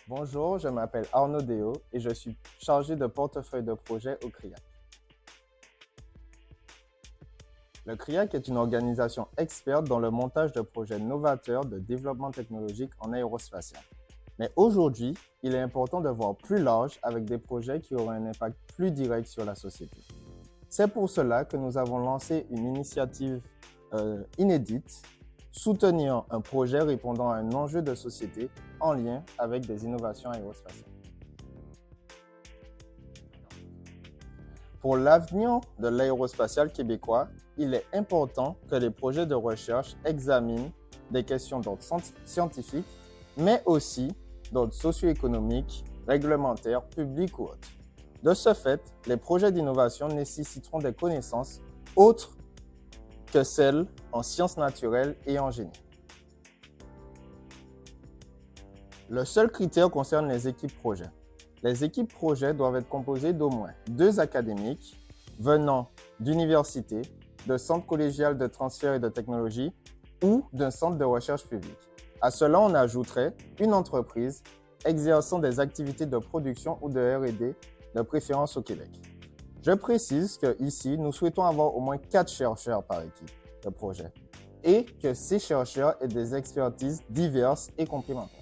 Bonjour, je m'appelle Arnaud Déo et je suis chargé de portefeuille de projet au CRIAC. Le CRIAC est une organisation experte dans le montage de projets novateurs de développement technologique en aérospatial. Mais aujourd'hui, il est important de voir plus large avec des projets qui auront un impact plus direct sur la société. C'est pour cela que nous avons lancé une initiative inédite, soutenir un projet répondant à un enjeu de société en lien avec des innovations aérospatiales. Pour l'avenir de l'aérospatial québécois, il est important que les projets de recherche examinent des questions d'ordre scientifique, mais aussi d'ordre socio-économique, réglementaire, public ou autre. De ce fait, les projets d'innovation nécessiteront des connaissances autres que celles en sciences naturelles et en génie. Le seul critère concerne les équipes projets. Les équipes projets doivent être composées d'au moins 2 académiques venant d'universités, de centres collégiales de transfert et de technologie ou d'un centre de recherche public. À cela, on ajouterait une entreprise exerçant des activités de production ou de R&D, de préférence au Québec. Je précise qu'ici, nous souhaitons avoir au moins 4 chercheurs par équipe de projet et que ces chercheurs aient des expertises diverses et complémentaires.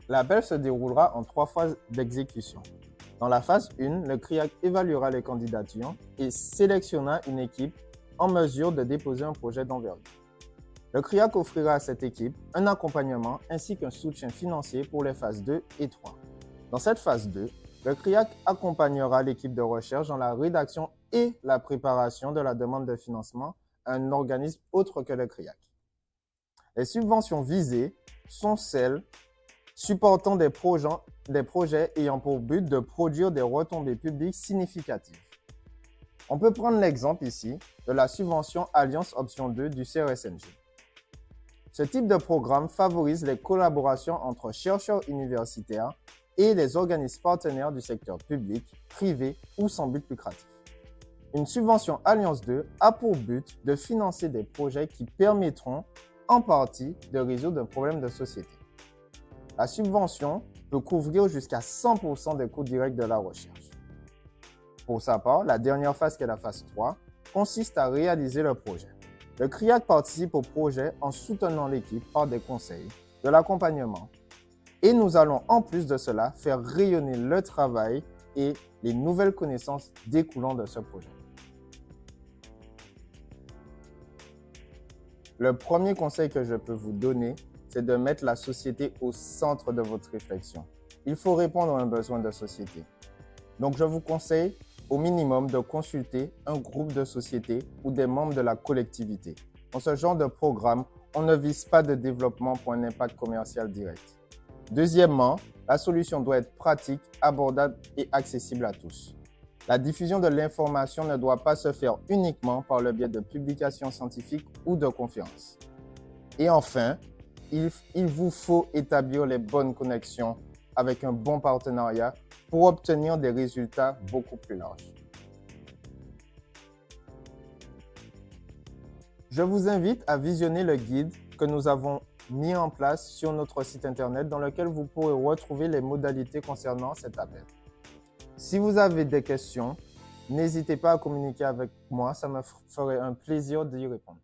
L'appel se déroulera en 3 phases d'exécution. Dans la phase 1, le CRIAC évaluera les candidatures et sélectionnera une équipe en mesure de déposer un projet d'envergure. Le CRIAC offrira à cette équipe un accompagnement ainsi qu'un soutien financier pour les phases 2 et 3. Dans cette phase 2, le CRIAC accompagnera l'équipe de recherche dans la rédaction et la préparation de la demande de financement à un organisme autre que le CRIAC. Les subventions visées sont celles supportant des projets ayant pour but de produire des retombées publiques significatives. On peut prendre l'exemple ici de la subvention Alliance Option 2 du CRSNG. Ce type de programme favorise les collaborations entre chercheurs universitaires et les organismes partenaires du secteur public, privé ou sans but lucratif. Une subvention Alliance 2 a pour but de financer des projets qui permettront en partie de résoudre un problème de société. La subvention peut couvrir jusqu'à 100% des coûts directs de la recherche. Pour sa part, la dernière phase, qui est la phase 3, consiste à réaliser le projet. Le CRIAC participe au projet en soutenant l'équipe par des conseils, de l'accompagnement, et nous allons en plus de cela faire rayonner le travail et les nouvelles connaissances découlant de ce projet. Le premier conseil que je peux vous donner, c'est de mettre la société au centre de votre réflexion. Il faut répondre à un besoin de société. Donc, je vous conseille au minimum de consulter un groupe de société ou des membres de la collectivité. Dans ce genre de programme, on ne vise pas de développement pour un impact commercial direct. Deuxièmement, la solution doit être pratique, abordable et accessible à tous. La diffusion de l'information ne doit pas se faire uniquement par le biais de publications scientifiques ou de conférences. Et enfin, il vous faut établir les bonnes connexions avec un bon partenariat pour obtenir des résultats beaucoup plus larges. Je vous invite à visionner le guide que nous avons mis en place sur notre site internet dans lequel vous pourrez retrouver les modalités concernant cet appel. Si vous avez des questions, n'hésitez pas à communiquer avec moi, ça me ferait un plaisir d'y répondre.